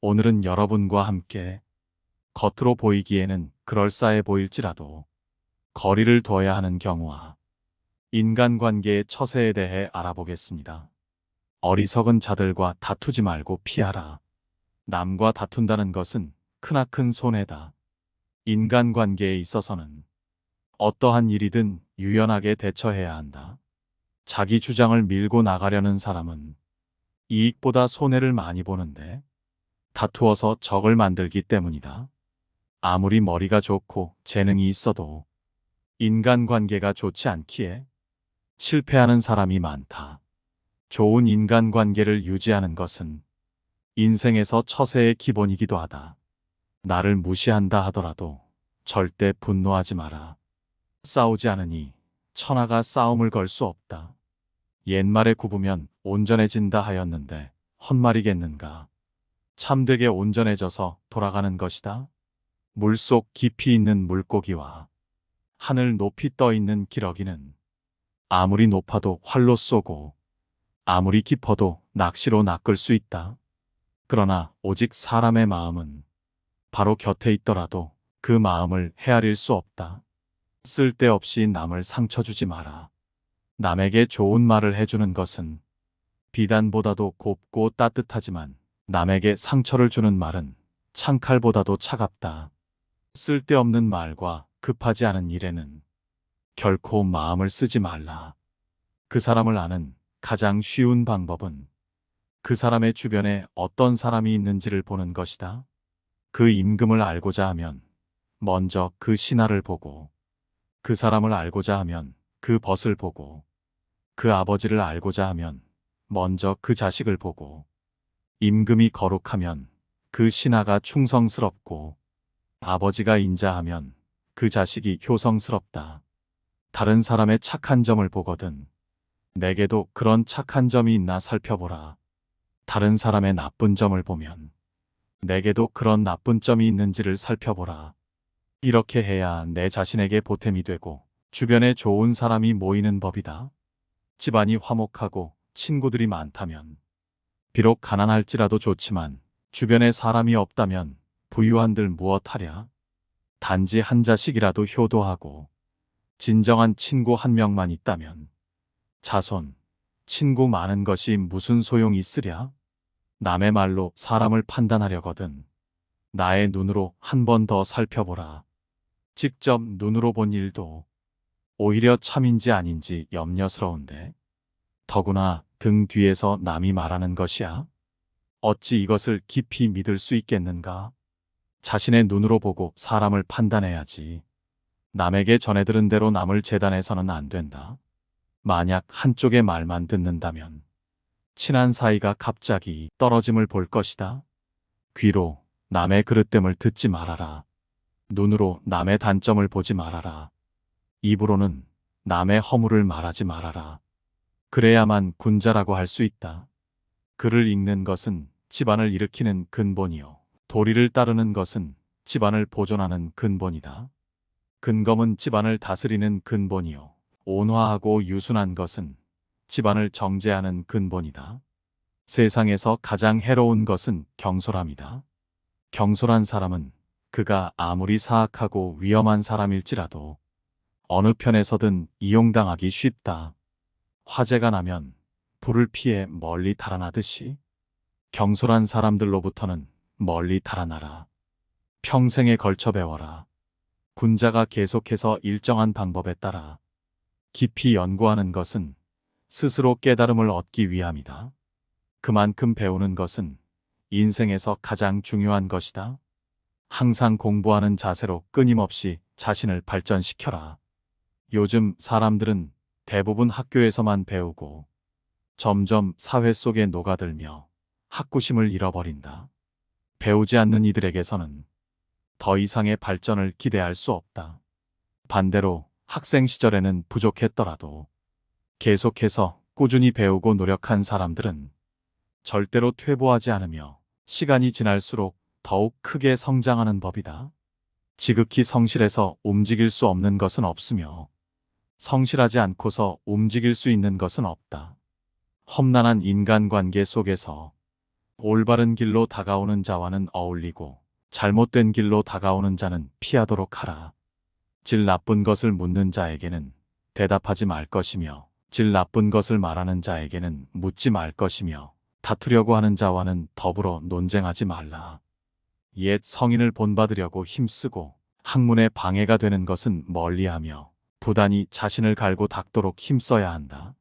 오늘은 여러분과 함께 겉으로 보이기에는 그럴싸해 보일지라도 거리를 둬야 하는 경우와 인간관계의 처세에 대해 알아보겠습니다. 어리석은 자들과 다투지 말고 피하라. 남과 다툰다는 것은 크나큰 손해다. 인간관계에 있어서는 어떠한 일이든 유연하게 대처해야 한다. 자기 주장을 밀고 나가려는 사람은 이익보다 손해를 많이 보는데 다투어서 적을 만들기 때문이다. 아무리 머리가 좋고 재능이 있어도 인간관계가 좋지 않기에 실패하는 사람이 많다. 좋은 인간관계를 유지하는 것은 인생에서 처세의 기본이기도 하다. 나를 무시한다 하더라도 절대 분노하지 마라. 싸우지 않으니 천하가 싸움을 걸 수 없다. 옛말에 굽으면 온전해진다 하였는데 헛말이겠는가. 참되게 온전해져서 돌아가는 것이다. 물속 깊이 있는 물고기와 하늘 높이 떠 있는 기러기는 아무리 높아도 활로 쏘고 아무리 깊어도 낚시로 낚을 수 있다. 그러나 오직 사람의 마음은 바로 곁에 있더라도 그 마음을 헤아릴 수 없다. 쓸데없이 남을 상처 주지 마라. 남에게 좋은 말을 해주는 것은 비단보다도 곱고 따뜻하지만 남에게 상처를 주는 말은 창칼보다도 차갑다. 쓸데없는 말과 급하지 않은 일에는 결코 마음을 쓰지 말라. 그 사람을 아는 가장 쉬운 방법은 그 사람의 주변에 어떤 사람이 있는지를 보는 것이다. 그 임금을 알고자 하면 먼저 그 신하를 보고, 그 사람을 알고자 하면 그 벗을 보고, 그 아버지를 알고자 하면 먼저 그 자식을 보고, 임금이 거룩하면 그 신하가 충성스럽고, 아버지가 인자하면 그 자식이 효성스럽다. 다른 사람의 착한 점을 보거든 내게도 그런 착한 점이 있나 살펴보라. 다른 사람의 나쁜 점을 보면 내게도 그런 나쁜 점이 있는지를 살펴보라. 이렇게 해야 내 자신에게 보탬이 되고 주변에 좋은 사람이 모이는 법이다. 집안이 화목하고 친구들이 많다면 비록 가난할지라도 좋지만 주변에 사람이 없다면 부유한들 무엇하랴. 단지 한 자식이라도 효도하고 진정한 친구 한 명만 있다면 자손, 친구 많은 것이 무슨 소용이 있으랴. 남의 말로 사람을 판단하려거든 나의 눈으로 한 번 더 살펴보라. 직접 눈으로 본 일도 오히려 참인지 아닌지 염려스러운데 더구나 등 뒤에서 남이 말하는 것이야. 어찌 이것을 깊이 믿을 수 있겠는가? 자신의 눈으로 보고 사람을 판단해야지. 남에게 전해들은 대로 남을 재단해서는 안 된다. 만약 한쪽의 말만 듣는다면 친한 사이가 갑자기 떨어짐을 볼 것이다. 귀로 남의 그릇됨을 듣지 말아라. 눈으로 남의 단점을 보지 말아라. 입으로는 남의 허물을 말하지 말아라. 그래야만 군자라고 할 수 있다. 글을 읽는 것은 집안을 일으키는 근본이요. 도리를 따르는 것은 집안을 보존하는 근본이다. 근검은 집안을 다스리는 근본이요. 온화하고 유순한 것은 집안을 정제하는 근본이다. 세상에서 가장 해로운 것은 경솔함이다. 경솔한 사람은 그가 아무리 사악하고 위험한 사람일지라도 어느 편에서든 이용당하기 쉽다. 화재가 나면 불을 피해 멀리 달아나듯이 경솔한 사람들로부터는 멀리 달아나라. 평생에 걸쳐 배워라. 군자가 계속해서 일정한 방법에 따라 깊이 연구하는 것은 스스로 깨달음을 얻기 위함이다. 그만큼 배우는 것은 인생에서 가장 중요한 것이다. 항상 공부하는 자세로 끊임없이 자신을 발전시켜라. 요즘 사람들은 대부분 학교에서만 배우고 점점 사회 속에 녹아들며 학구심을 잃어버린다. 배우지 않는 이들에게서는 더 이상의 발전을 기대할 수 없다. 반대로 학생 시절에는 부족했더라도 계속해서 꾸준히 배우고 노력한 사람들은 절대로 퇴보하지 않으며 시간이 지날수록 더욱 크게 성장하는 법이다. 지극히 성실해서 움직일 수 없는 것은 없으며 성실하지 않고서 움직일 수 있는 것은 없다. 험난한 인간관계 속에서 올바른 길로 다가오는 자와는 어울리고 잘못된 길로 다가오는 자는 피하도록 하라. 질 나쁜 것을 묻는 자에게는 대답하지 말 것이며 질 나쁜 것을 말하는 자에게는 묻지 말 것이며 다투려고 하는 자와는 더불어 논쟁하지 말라. 옛 성인을 본받으려고 힘쓰고 학문에 방해가 되는 것은 멀리하며 부단히 자신을 갈고 닦도록 힘써야 한다.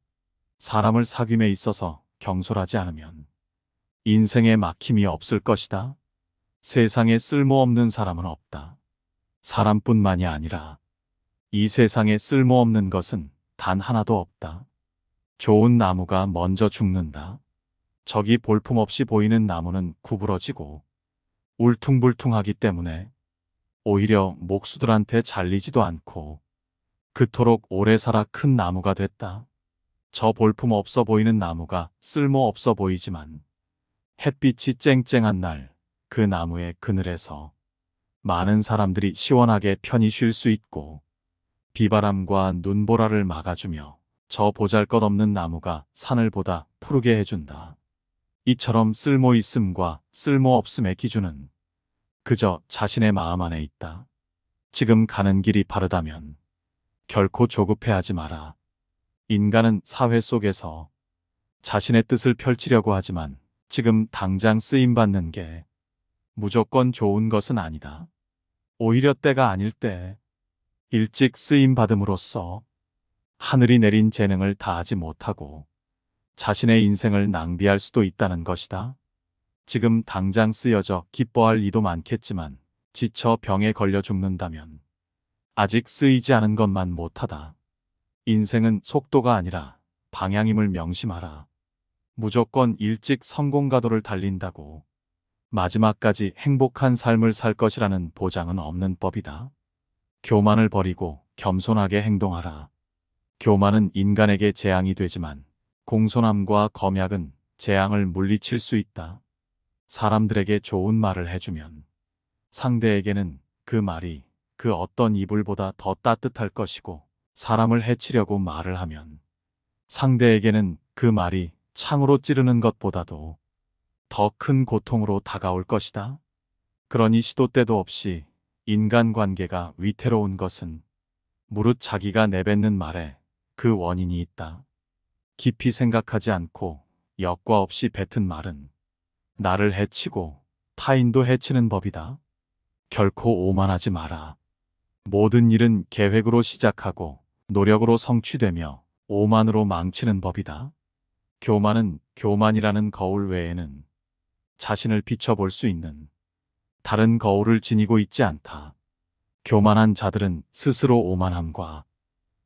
사람을 사귐에 있어서 경솔하지 않으면 인생에 막힘이 없을 것이다. 세상에 쓸모없는 사람은 없다. 사람뿐만이 아니라 이 세상에 쓸모없는 것은 단 하나도 없다. 좋은 나무가 먼저 죽는다. 저기 볼품없이 보이는 나무는 구부러지고 울퉁불퉁하기 때문에 오히려 목수들한테 잘리지도 않고 그토록 오래 살아 큰 나무가 됐다. 저 볼품 없어 보이는 나무가 쓸모 없어 보이지만 햇빛이 쨍쨍한 날 그 나무의 그늘에서 많은 사람들이 시원하게 편히 쉴 수 있고 비바람과 눈보라를 막아주며 저 보잘것없는 나무가 산을 보다 푸르게 해준다. 이처럼 쓸모 있음과 쓸모 없음의 기준은 그저 자신의 마음 안에 있다. 지금 가는 길이 바르다면 결코 조급해하지 마라. 인간은 사회 속에서 자신의 뜻을 펼치려고 하지만 지금 당장 쓰임받는 게 무조건 좋은 것은 아니다. 오히려 때가 아닐 때 일찍 쓰임받음으로써 하늘이 내린 재능을 다하지 못하고 자신의 인생을 낭비할 수도 있다는 것이다. 지금 당장 쓰여져 기뻐할 이도 많겠지만 지쳐 병에 걸려 죽는다면 아직 쓰이지 않은 것만 못하다. 인생은 속도가 아니라 방향임을 명심하라. 무조건 일찍 성공가도를 달린다고 마지막까지 행복한 삶을 살 것이라는 보장은 없는 법이다. 교만을 버리고 겸손하게 행동하라. 교만은 인간에게 재앙이 되지만 공손함과 검약은 재앙을 물리칠 수 있다. 사람들에게 좋은 말을 해주면 상대에게는 그 말이 그 어떤 이불보다 더 따뜻할 것이고 사람을 해치려고 말을 하면 상대에게는 그 말이 창으로 찌르는 것보다도 더 큰 고통으로 다가올 것이다. 그러니 시도 때도 없이 인간관계가 위태로운 것은 무릇 자기가 내뱉는 말에 그 원인이 있다. 깊이 생각하지 않고 역과 없이 뱉은 말은 나를 해치고 타인도 해치는 법이다. 결코 오만하지 마라. 모든 일은 계획으로 시작하고 노력으로 성취되며 오만으로 망치는 법이다. 교만은 교만이라는 거울 외에는 자신을 비춰볼 수 있는 다른 거울을 지니고 있지 않다. 교만한 자들은 스스로 오만함과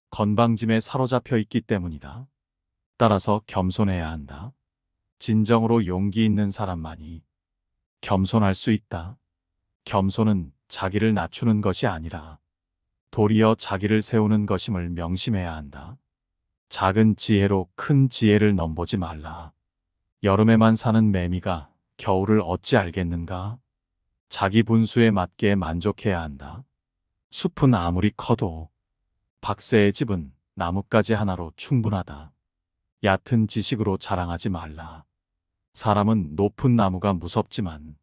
건방짐에 사로잡혀 있기 때문이다. 따라서 겸손해야 한다. 진정으로 용기 있는 사람만이 겸손할 수 있다. 겸손은 자기를 낮추는 것이 아니라 도리어 자기를 세우는 것임을 명심해야 한다. 작은 지혜로 큰 지혜를 넘보지 말라. 여름에만 사는 매미가 겨울을 어찌 알겠는가? 자기 분수에 맞게 만족해야 한다. 숲은 아무리 커도 박새의 집은 나뭇가지 하나로 충분하다. 얕은 지식으로 자랑하지 말라. 사람은 높은 나무가 무섭지만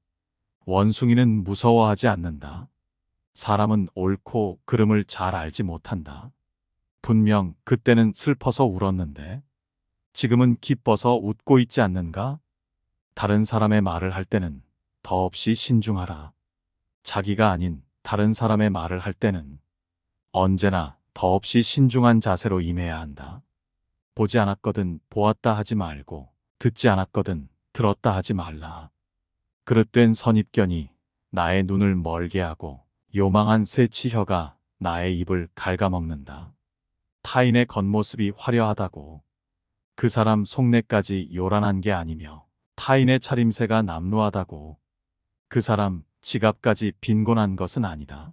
원숭이는 무서워하지 않는다. 사람은 옳고 그름을 잘 알지 못한다. 분명 그때는 슬퍼서 울었는데 지금은 기뻐서 웃고 있지 않는가? 다른 사람의 말을 할 때는 더없이 신중하라. 자기가 아닌 다른 사람의 말을 할 때는 언제나 더없이 신중한 자세로 임해야 한다. 보지 않았거든 보았다 하지 말고 듣지 않았거든 들었다 하지 말라. 그릇된 선입견이 나의 눈을 멀게 하고 요망한 새치혀가 나의 입을 갉아먹는다. 타인의 겉모습이 화려하다고 그 사람 속내까지 요란한 게 아니며 타인의 차림새가 남루하다고 그 사람 지갑까지 빈곤한 것은 아니다.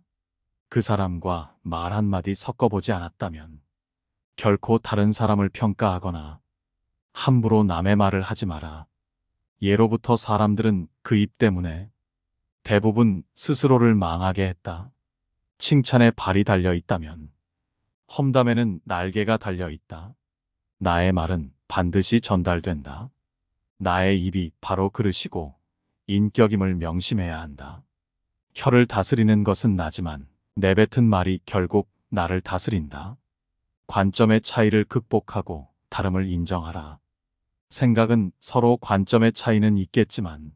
그 사람과 말 한마디 섞어보지 않았다면 결코 다른 사람을 평가하거나 함부로 남의 말을 하지 마라. 예로부터 사람들은 그 입 때문에 대부분 스스로를 망하게 했다. 칭찬에 발이 달려 있다면 험담에는 날개가 달려 있다. 나의 말은 반드시 전달된다. 나의 입이 바로 그릇이고 인격임을 명심해야 한다. 혀를 다스리는 것은 나지만 내뱉은 말이 결국 나를 다스린다. 관점의 차이를 극복하고 다름을 인정하라. 생각은 서로 관점의 차이는 있겠지만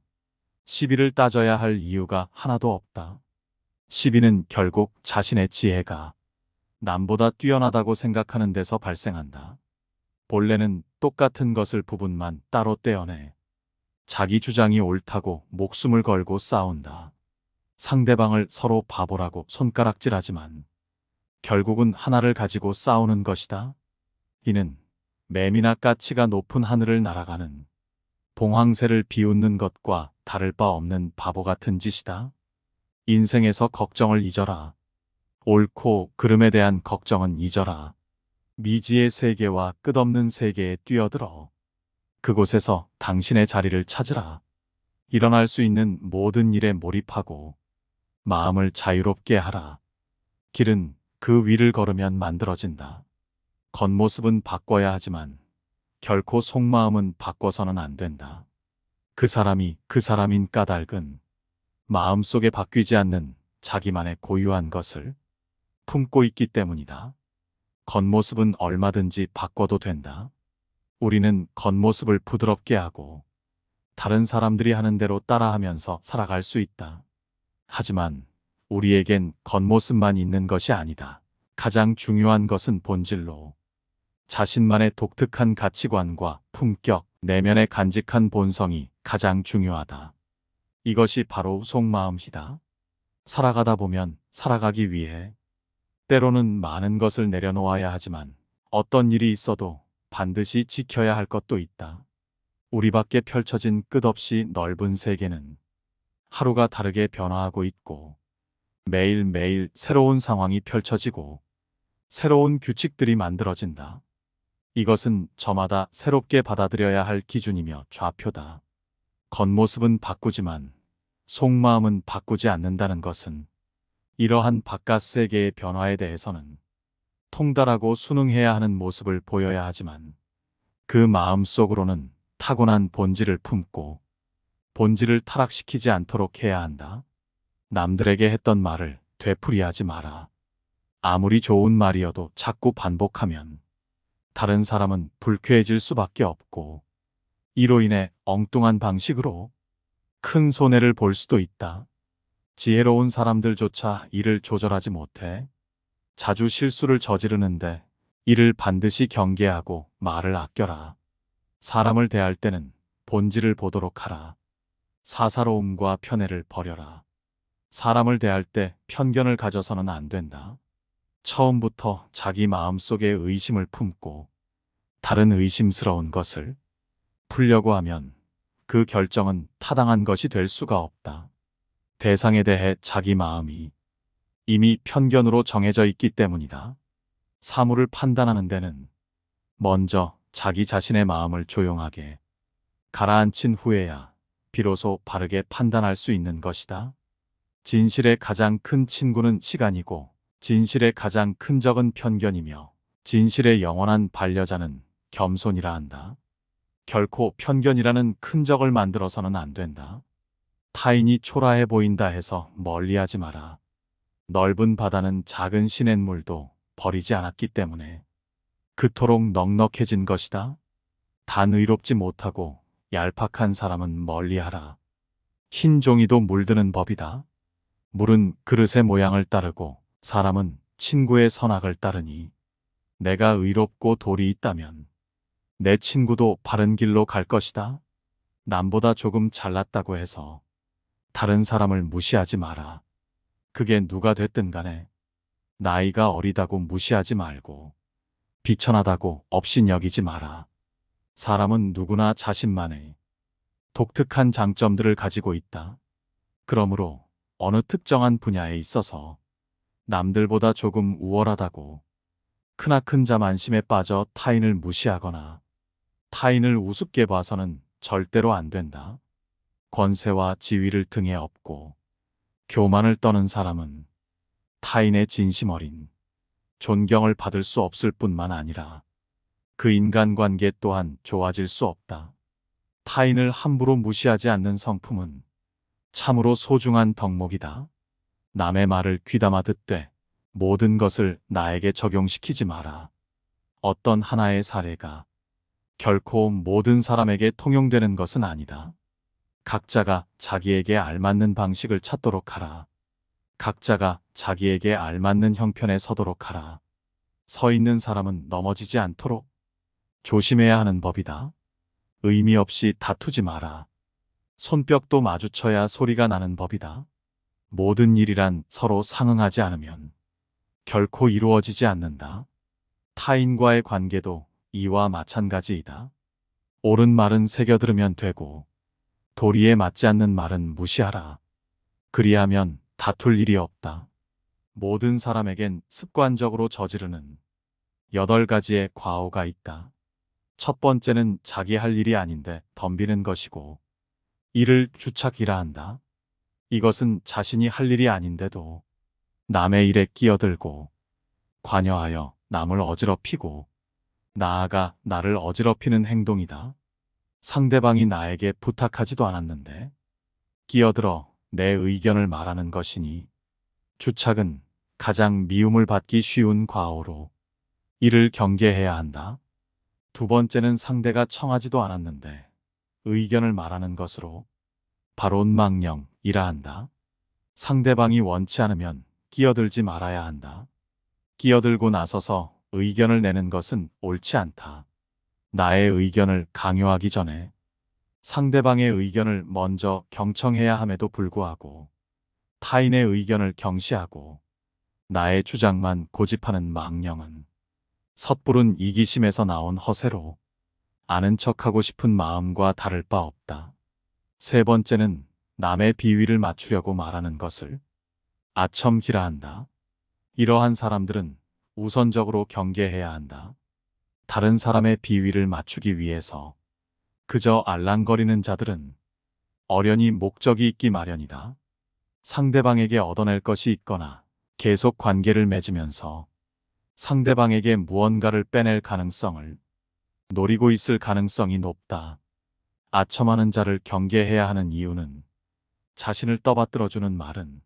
시비를 따져야 할 이유가 하나도 없다. 시비는 결국 자신의 지혜가 남보다 뛰어나다고 생각하는 데서 발생한다. 본래는 똑같은 것을 부분만 따로 떼어내 자기 주장이 옳다고 목숨을 걸고 싸운다. 상대방을 서로 바보라고 손가락질하지만 결국은 하나를 가지고 싸우는 것이다. 이는 매미나 까치가 높은 하늘을 날아가는 봉황새를 비웃는 것과 다를 바 없는 바보 같은 짓이다. 인생에서 걱정을 잊어라. 옳고 그름에 대한 걱정은 잊어라. 미지의 세계와 끝없는 세계에 뛰어들어 그곳에서 당신의 자리를 찾으라. 일어날 수 있는 모든 일에 몰입하고 마음을 자유롭게 하라. 길은 그 위를 걸으면 만들어진다. 겉모습은 바꿔야 하지만 결코 속마음은 바꿔서는 안 된다. 그 사람이 그 사람인 까닭은 마음속에 바뀌지 않는 자기만의 고유한 것을 품고 있기 때문이다. 겉모습은 얼마든지 바꿔도 된다. 우리는 겉모습을 부드럽게 하고 다른 사람들이 하는 대로 따라하면서 살아갈 수 있다. 하지만 우리에겐 겉모습만 있는 것이 아니다. 가장 중요한 것은 본질로 자신만의 독특한 가치관과 품격, 내면의 간직한 본성이 가장 중요하다. 이것이 바로 속마음이다. 살아가다 보면 살아가기 위해 때로는 많은 것을 내려놓아야 하지만 어떤 일이 있어도 반드시 지켜야 할 것도 있다. 우리 밖에 펼쳐진 끝없이 넓은 세계는 하루가 다르게 변화하고 있고 매일매일 새로운 상황이 펼쳐지고 새로운 규칙들이 만들어진다. 이것은 저마다 새롭게 받아들여야 할 기준이며 좌표다. 겉모습은 바꾸지만 속마음은 바꾸지 않는다는 것은 이러한 바깥 세계의 변화에 대해서는 통달하고 순응해야 하는 모습을 보여야 하지만 그 마음 속으로는 타고난 본질을 품고 본질을 타락시키지 않도록 해야 한다. 남들에게 했던 말을 되풀이하지 마라. 아무리 좋은 말이어도 자꾸 반복하면 다른 사람은 불쾌해질 수밖에 없고 이로 인해 엉뚱한 방식으로 큰 손해를 볼 수도 있다. 지혜로운 사람들조차 이를 조절하지 못해 자주 실수를 저지르는데 이를 반드시 경계하고 말을 아껴라. 사람을 대할 때는 본질을 보도록 하라. 사사로움과 편애를 버려라. 사람을 대할 때 편견을 가져서는 안 된다. 처음부터 자기 마음속에 의심을 품고 다른 의심스러운 것을 풀려고 하면 그 결정은 타당한 것이 될 수가 없다. 대상에 대해 자기 마음이 이미 편견으로 정해져 있기 때문이다. 사물을 판단하는 데는 먼저 자기 자신의 마음을 조용하게 가라앉힌 후에야 비로소 바르게 판단할 수 있는 것이다. 진실의 가장 큰 친구는 시간이고 진실의 가장 큰 적은 편견이며 진실의 영원한 반려자는 겸손이라 한다. 결코 편견이라는 큰 적을 만들어서는 안 된다. 타인이 초라해 보인다 해서 멀리하지 마라. 넓은 바다는 작은 시냇물도 버리지 않았기 때문에 그토록 넉넉해진 것이다. 단 의롭지 못하고 얄팍한 사람은 멀리하라. 흰 종이도 물드는 법이다. 물은 그릇의 모양을 따르고 사람은 친구의 선악을 따르니 내가 의롭고 도리 있다면 내 친구도 바른 길로 갈 것이다. 남보다 조금 잘났다고 해서 다른 사람을 무시하지 마라. 그게 누가 됐든 간에 나이가 어리다고 무시하지 말고 비천하다고 업신여기지 마라. 사람은 누구나 자신만의 독특한 장점들을 가지고 있다. 그러므로 어느 특정한 분야에 있어서 남들보다 조금 우월하다고 크나큰 자만심에 빠져 타인을 무시하거나 타인을 우습게 봐서는 절대로 안 된다. 권세와 지위를 등에 업고 교만을 떠는 사람은 타인의 진심 어린 존경을 받을 수 없을 뿐만 아니라 그 인간관계 또한 좋아질 수 없다. 타인을 함부로 무시하지 않는 성품은 참으로 소중한 덕목이다. 남의 말을 귀담아 듣되 모든 것을 나에게 적용시키지 마라. 어떤 하나의 사례가 결코 모든 사람에게 통용되는 것은 아니다. 각자가 자기에게 알맞는 방식을 찾도록 하라. 각자가 자기에게 알맞는 형편에 서도록 하라. 서 있는 사람은 넘어지지 않도록 조심해야 하는 법이다. 의미 없이 다투지 마라. 손뼉도 마주쳐야 소리가 나는 법이다. 모든 일이란 서로 상응하지 않으면 결코 이루어지지 않는다. 타인과의 관계도 이와 마찬가지이다. 옳은 말은 새겨 들으면 되고 도리에 맞지 않는 말은 무시하라. 그리하면 다툴 일이 없다. 모든 사람에겐 습관적으로 저지르는 8가지의 과오가 있다. 첫 번째는 자기 할 일이 아닌데 덤비는 것이고 이를 주착이라 한다. 이것은 자신이 할 일이 아닌데도 남의 일에 끼어들고 관여하여 남을 어지럽히고 나아가 나를 어지럽히는 행동이다. 상대방이 나에게 부탁하지도 않았는데 끼어들어 내 의견을 말하는 것이니 주착은 가장 미움을 받기 쉬운 과오로 이를 경계해야 한다. 두 번째는 상대가 청하지도 않았는데 의견을 말하는 것으로 발언망령이라 한다. 상대방이 원치 않으면 끼어들지 말아야 한다. 끼어들고 나서서 의견을 내는 것은 옳지 않다. 나의 의견을 강요하기 전에 상대방의 의견을 먼저 경청해야 함에도 불구하고 타인의 의견을 경시하고 나의 주장만 고집하는 망령은 섣부른 이기심에서 나온 허세로 아는 척하고 싶은 마음과 다를 바 없다. 세 번째는 남의 비위를 맞추려고 말하는 것을 아첨기라 한다. 이러한 사람들은 우선적으로 경계해야 한다. 다른 사람의 비위를 맞추기 위해서 그저 알랑거리는 자들은 어련히 목적이 있기 마련이다. 상대방에게 얻어낼 것이 있거나 계속 관계를 맺으면서 상대방에게 무언가를 빼낼 가능성을 노리고 있을 가능성이 높다. 아첨하는 자를 경계해야 하는 이유는 자신을 떠받들어주는 말은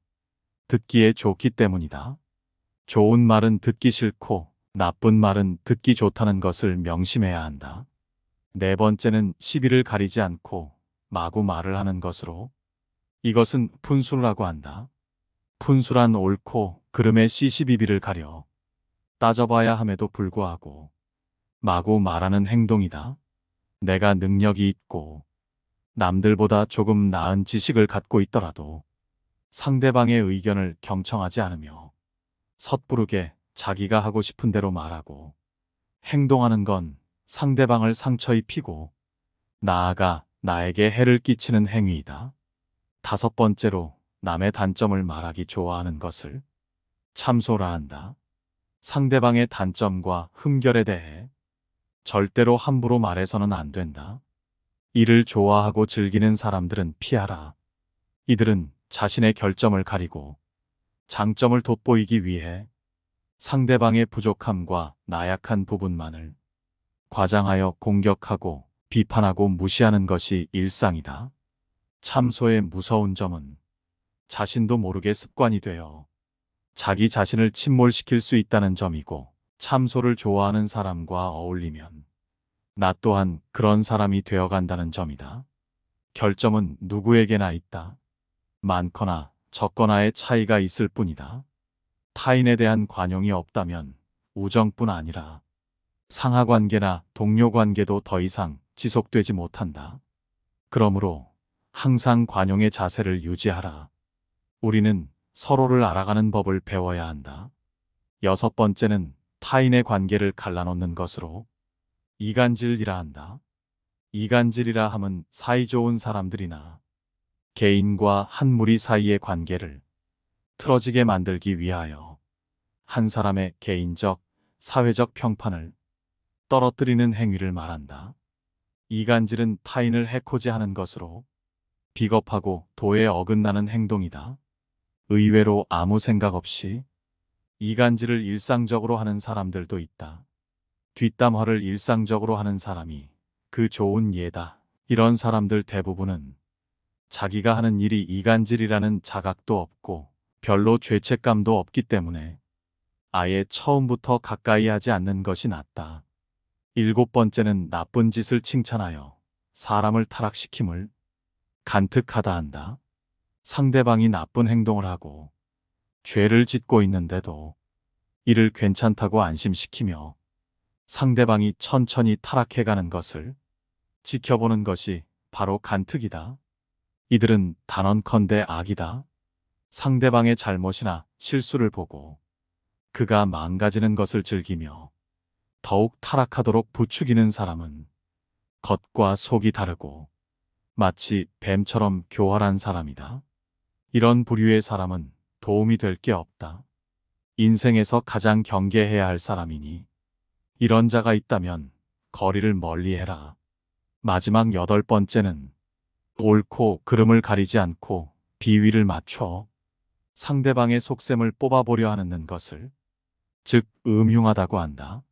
듣기에 좋기 때문이다. 좋은 말은 듣기 싫고 나쁜 말은 듣기 좋다는 것을 명심해야 한다. 네 번째는 시비를 가리지 않고 마구 말을 하는 것으로 이것은 푼수라고 한다. 푼수란 옳고 그름의 시시비비를 가려 따져봐야 함에도 불구하고 마구 말하는 행동이다. 내가 능력이 있고 남들보다 조금 나은 지식을 갖고 있더라도 상대방의 의견을 경청하지 않으며 섣부르게 자기가 하고 싶은 대로 말하고 행동하는 건 상대방을 상처 입히고 나아가 나에게 해를 끼치는 행위이다. 다섯 번째로 남의 단점을 말하기 좋아하는 것을 참소라 한다. 상대방의 단점과 흠결에 대해 절대로 함부로 말해서는 안 된다. 이를 좋아하고 즐기는 사람들은 피하라. 이들은 자신의 결점을 가리고 장점을 돋보이기 위해 상대방의 부족함과 나약한 부분만을 과장하여 공격하고 비판하고 무시하는 것이 일상이다. 참소의 무서운 점은 자신도 모르게 습관이 되어 자기 자신을 침몰시킬 수 있다는 점이고 참소를 좋아하는 사람과 어울리면 나 또한 그런 사람이 되어간다는 점이다. 결점은 누구에게나 있다. 많거나 적거나의 차이가 있을 뿐이다. 타인에 대한 관용이 없다면 우정뿐 아니라 상하관계나 동료관계도 더 이상 지속되지 못한다. 그러므로 항상 관용의 자세를 유지하라. 우리는 서로를 알아가는 법을 배워야 한다. 여섯 번째는 타인의 관계를 갈라놓는 것으로 이간질이라 한다. 이간질이라 함은 사이좋은 사람들이나 개인과 한 무리 사이의 관계를 틀어지게 만들기 위하여 한 사람의 개인적, 사회적 평판을 떨어뜨리는 행위를 말한다. 이간질은 타인을 해코지하는 것으로 비겁하고 도에 어긋나는 행동이다. 의외로 아무 생각 없이 이간질을 일상적으로 하는 사람들도 있다. 뒷담화를 일상적으로 하는 사람이 그 좋은 예다. 이런 사람들 대부분은 자기가 하는 일이 이간질이라는 자각도 없고 별로 죄책감도 없기 때문에 아예 처음부터 가까이 하지 않는 것이 낫다. 일곱 번째는 나쁜 짓을 칭찬하여 사람을 타락시킴을 간특하다 한다. 상대방이 나쁜 행동을 하고 죄를 짓고 있는데도 이를 괜찮다고 안심시키며 상대방이 천천히 타락해가는 것을 지켜보는 것이 바로 간특이다. 이들은 단언컨대 악이다. 상대방의 잘못이나 실수를 보고 그가 망가지는 것을 즐기며 더욱 타락하도록 부추기는 사람은 겉과 속이 다르고 마치 뱀처럼 교활한 사람이다. 이런 부류의 사람은 도움이 될 게 없다. 인생에서 가장 경계해야 할 사람이니 이런 자가 있다면 거리를 멀리해라. 마지막 여덟 번째는 옳고 그름을 가리지 않고 비위를 맞춰 상대방의 속셈을 뽑아보려 하는 것을, 즉 음흉하다고 한다.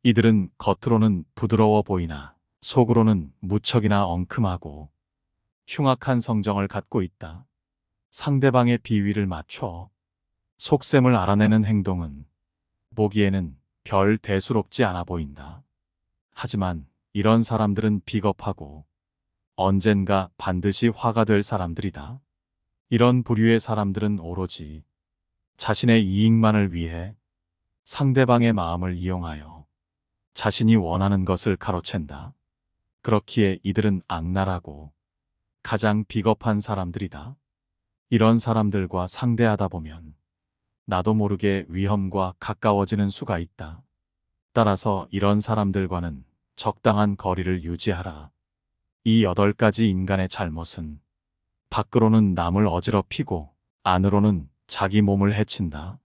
이들은 겉으로는 부드러워 보이나 속으로는 무척이나 엉큼하고 흉악한 성정을 갖고 있다. 상대방의 비위를 맞춰 속셈을 알아내는 행동은 보기에는 별 대수롭지 않아 보인다. 하지만 이런 사람들은 비겁하고 언젠가 반드시 화가 될 사람들이다. 이런 부류의 사람들은 오로지 자신의 이익만을 위해 상대방의 마음을 이용하여 자신이 원하는 것을 가로챈다. 그렇기에 이들은 악랄하고 가장 비겁한 사람들이다. 이런 사람들과 상대하다 보면 나도 모르게 위험과 가까워지는 수가 있다. 따라서 이런 사람들과는 적당한 거리를 유지하라. 이 8가지 인간의 잘못은 밖으로는 남을 어지럽히고 안으로는 자기 몸을 해친다.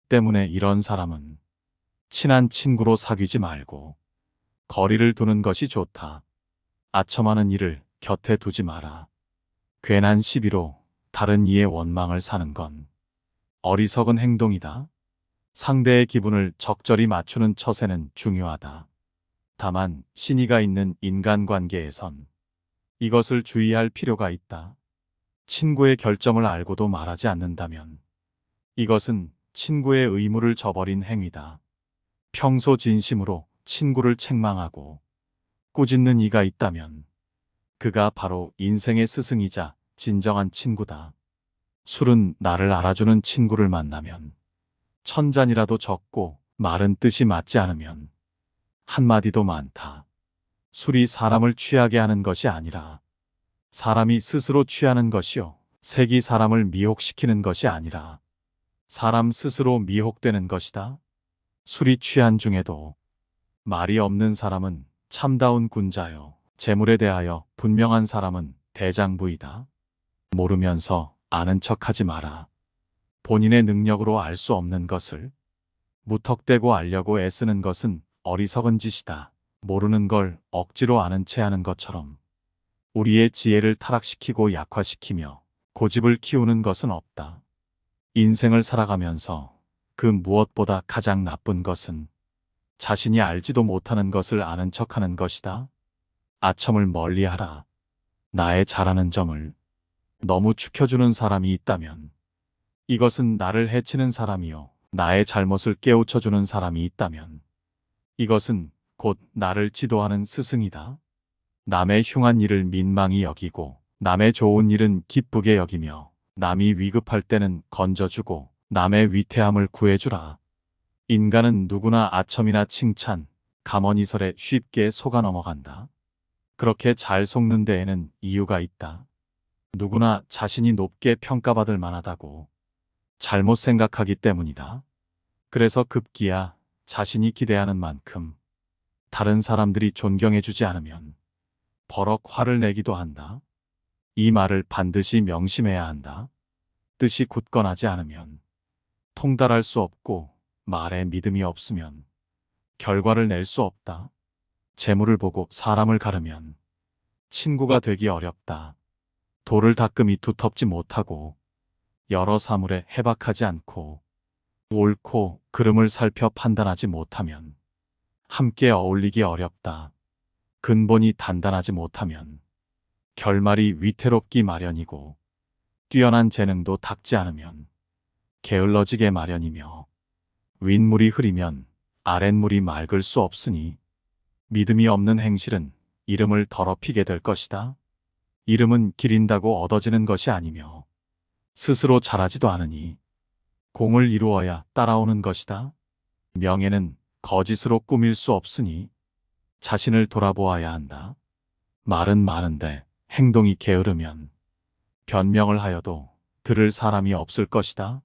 때문에 이런 사람은 친한 친구로 사귀지 말고 거리를 두는 것이 좋다. 아첨하는 이를 곁에 두지 마라. 괜한 시비로 다른 이의 원망을 사는 건 어리석은 행동이다. 상대의 기분을 적절히 맞추는 처세는 중요하다. 다만 신의가 있는 인간관계에선 이것을 주의할 필요가 있다. 친구의 결점을 알고도 말하지 않는다면 이것은 친구의 의무를 저버린 행위다. 평소 진심으로 친구를 책망하고 꾸짖는 이가 있다면 그가 바로 인생의 스승이자 진정한 친구다. 술은 나를 알아주는 친구를 만나면 천잔이라도 적고 말은 뜻이 맞지 않으면 한마디도 많다. 술이 사람을 취하게 하는 것이 아니라 사람이 스스로 취하는 것이요. 색이 사람을 미혹시키는 것이 아니라 사람 스스로 미혹되는 것이다. 술이 취한 중에도 말이 없는 사람은 참다운 군자요. 재물에 대하여 분명한 사람은 대장부이다. 모르면서 아는 척하지 마라. 본인의 능력으로 알 수 없는 것을 무턱대고 알려고 애쓰는 것은 어리석은 짓이다. 모르는 걸 억지로 아는 채 하는 것처럼 우리의 지혜를 타락시키고 약화시키며 고집을 키우는 것은 없다. 인생을 살아가면서 그 무엇보다 가장 나쁜 것은 자신이 알지도 못하는 것을 아는 척하는 것이다. 아첨을 멀리하라. 나의 잘하는 점을 너무 축혀주는 사람이 있다면 이것은 나를 해치는 사람이요. 나의 잘못을 깨우쳐주는 사람이 있다면 이것은 곧 나를 지도하는 스승이다. 남의 흉한 일을 민망히 여기고 남의 좋은 일은 기쁘게 여기며 남이 위급할 때는 건져주고 남의 위태함을 구해주라. 인간은 누구나 아첨이나 칭찬, 감언이설에 쉽게 속아 넘어간다. 그렇게 잘 속는 데에는 이유가 있다. 누구나 자신이 높게 평가받을 만하다고 잘못 생각하기 때문이다. 그래서 급기야 자신이 기대하는 만큼 다른 사람들이 존경해주지 않으면 버럭 화를 내기도 한다. 이 말을 반드시 명심해야 한다. 뜻이 굳건하지 않으면 통달할 수 없고 말에 믿음이 없으면 결과를 낼 수 없다. 재물을 보고 사람을 가르면 친구가 되기 어렵다. 돌을 닦음이 두텁지 못하고 여러 사물에 해박하지 않고 옳고 그름을 살펴 판단하지 못하면 함께 어울리기 어렵다. 근본이 단단하지 못하면 결말이 위태롭기 마련이고 뛰어난 재능도 닦지 않으면 게을러지게 마련이며 윗물이 흐리면 아랫물이 맑을 수 없으니 믿음이 없는 행실은 이름을 더럽히게 될 것이다. 이름은 기린다고 얻어지는 것이 아니며 스스로 자라지도 않으니 공을 이루어야 따라오는 것이다. 명예는 거짓으로 꾸밀 수 없으니 자신을 돌아보아야 한다. 말은 많은데 행동이 게으르면 변명을 하여도 들을 사람이 없을 것이다.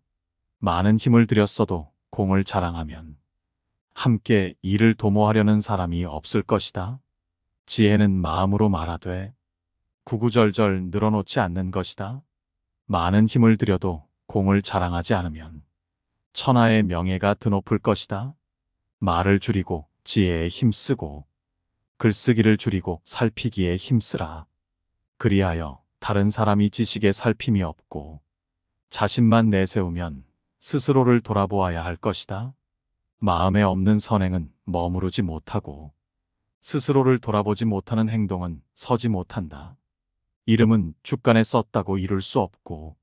많은 힘을 들였어도 공을 자랑하면 함께 이를 도모하려는 사람이 없을 것이다. 지혜는 마음으로 말하되 구구절절 늘어놓지 않는 것이다. 많은 힘을 들여도 공을 자랑하지 않으면 천하의 명예가 드높을 것이다. 말을 줄이고 지혜에 힘쓰고 글쓰기를 줄이고 살피기에 힘쓰라. 그리하여 다른 사람이 지식에 살핌이 없고 자신만 내세우면 스스로를 돌아보아야 할 것이다. 마음에 없는 선행은 머무르지 못하고 스스로를 돌아보지 못하는 행동은 서지 못한다. 이름은 주간에 썼다고 이룰 수 없고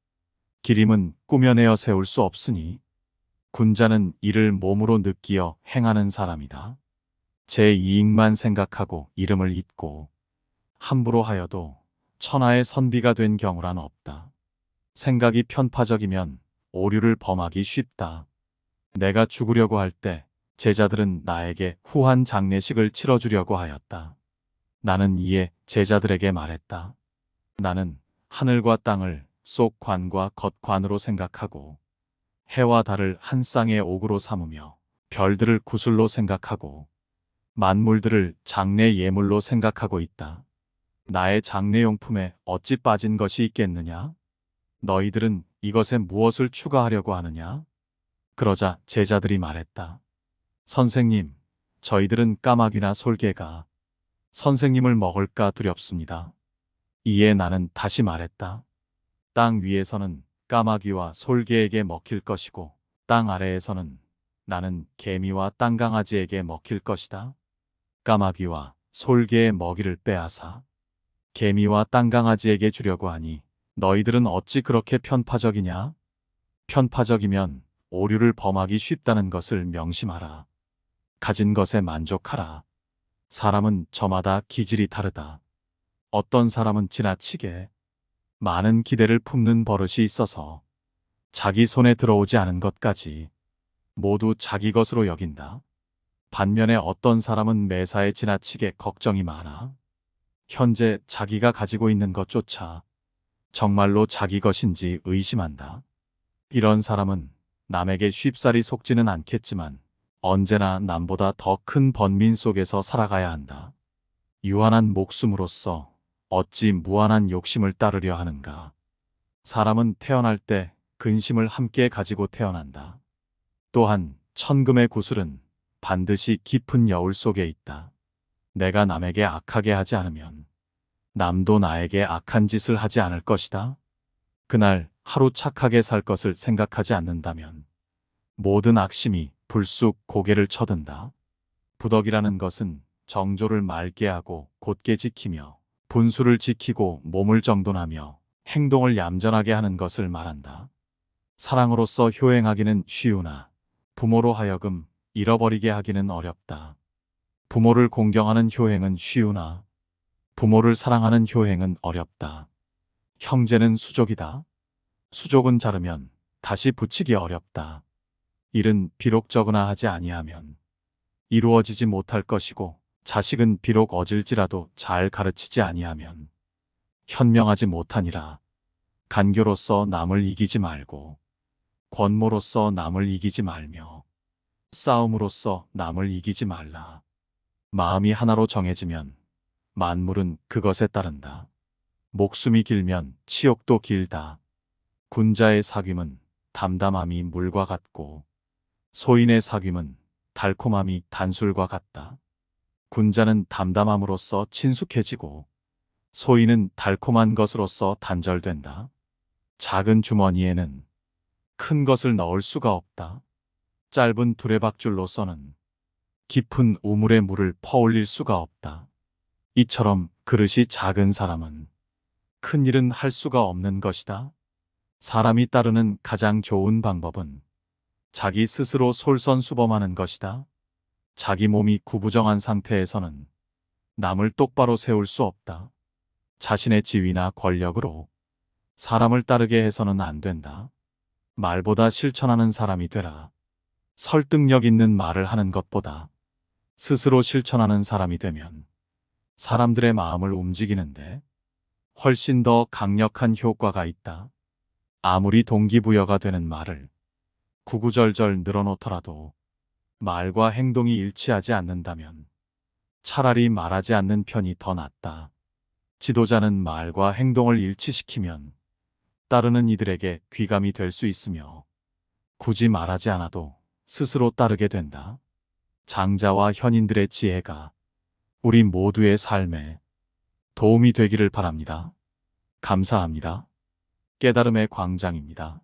기림은 꾸며내어 세울 수 없으니 군자는 이를 몸으로 느끼어 행하는 사람이다. 제 이익만 생각하고 이름을 잊고 함부로 하여도 천하의 선비가 된 경우란 없다. 생각이 편파적이면 오류를 범하기 쉽다. 내가 죽으려고 할 때 제자들은 나에게 후한 장례식을 치러주려고 하였다. 나는 이에 제자들에게 말했다. 나는 하늘과 땅을 속 관과 겉관으로 생각하고 해와 달을 한 쌍의 옥으로 삼으며 별들을 구슬로 생각하고 만물들을 장례 예물로 생각하고 있다. 나의 장례용품에 어찌 빠진 것이 있겠느냐? 너희들은 이것에 무엇을 추가하려고 하느냐? 그러자 제자들이 말했다. 선생님, 저희들은 까마귀나 솔개가 선생님을 먹을까 두렵습니다. 이에 나는 다시 말했다. 땅 위에서는 까마귀와 솔개에게 먹힐 것이고 땅 아래에서는 나는 개미와 땅강아지에게 먹힐 것이다. 까마귀와 솔개의 먹이를 빼앗아 개미와 땅강아지에게 주려고 하니 너희들은 어찌 그렇게 편파적이냐? 편파적이면 오류를 범하기 쉽다는 것을 명심하라. 가진 것에 만족하라. 사람은 저마다 기질이 다르다. 어떤 사람은 지나치게 많은 기대를 품는 버릇이 있어서 자기 손에 들어오지 않은 것까지 모두 자기 것으로 여긴다. 반면에 어떤 사람은 매사에 지나치게 걱정이 많아 현재 자기가 가지고 있는 것조차 정말로 자기 것인지 의심한다. 이런 사람은 남에게 쉽사리 속지는 않겠지만 언제나 남보다 더 큰 번민 속에서 살아가야 한다. 유한한 목숨으로서 어찌 무한한 욕심을 따르려 하는가. 사람은 태어날 때 근심을 함께 가지고 태어난다. 또한 천금의 구슬은 반드시 깊은 여울 속에 있다. 내가 남에게 악하게 하지 않으면 남도 나에게 악한 짓을 하지 않을 것이다. 그날 하루 착하게 살 것을 생각하지 않는다면 모든 악심이 불쑥 고개를 쳐든다. 부덕이라는 것은 정조를 맑게 하고 곧게 지키며 분수를 지키고 몸을 정돈하며 행동을 얌전하게 하는 것을 말한다. 사랑으로서 효행하기는 쉬우나 부모로 하여금 잃어버리게 하기는 어렵다. 부모를 공경하는 효행은 쉬우나 부모를 사랑하는 효행은 어렵다. 형제는 수족이다. 수족은 자르면 다시 붙이기 어렵다. 일은 비록 적으나 하지 아니하면 이루어지지 못할 것이고 자식은 비록 얻을지라도 잘 가르치지 아니하면 현명하지 못하니라. 간교로서 남을 이기지 말고 권모로서 남을 이기지 말며 싸움으로써 남을 이기지 말라. 마음이 하나로 정해지면 만물은 그것에 따른다. 목숨이 길면 치욕도 길다. 군자의 사귐은 담담함이 물과 같고 소인의 사귐은 달콤함이 단술과 같다. 군자는 담담함으로써 친숙해지고 소인은 달콤한 것으로써 단절된다. 작은 주머니에는 큰 것을 넣을 수가 없다. 짧은 두레박줄로서는 깊은 우물에 물을 퍼올릴 수가 없다. 이처럼 그릇이 작은 사람은 큰 일은 할 수가 없는 것이다. 사람이 따르는 가장 좋은 방법은 자기 스스로 솔선수범하는 것이다. 자기 몸이 구부정한 상태에서는 남을 똑바로 세울 수 없다. 자신의 지위나 권력으로 사람을 따르게 해서는 안 된다. 말보다 실천하는 사람이 되라. 설득력 있는 말을 하는 것보다 스스로 실천하는 사람이 되면 사람들의 마음을 움직이는데 훨씬 더 강력한 효과가 있다. 아무리 동기부여가 되는 말을 구구절절 늘어놓더라도 말과 행동이 일치하지 않는다면 차라리 말하지 않는 편이 더 낫다. 지도자는 말과 행동을 일치시키면 따르는 이들에게 귀감이 될 수 있으며 굳이 말하지 않아도 스스로 따르게 된다. 장자와 현인들의 지혜가 우리 모두의 삶에 도움이 되기를 바랍니다. 감사합니다. 깨달음의 광장입니다.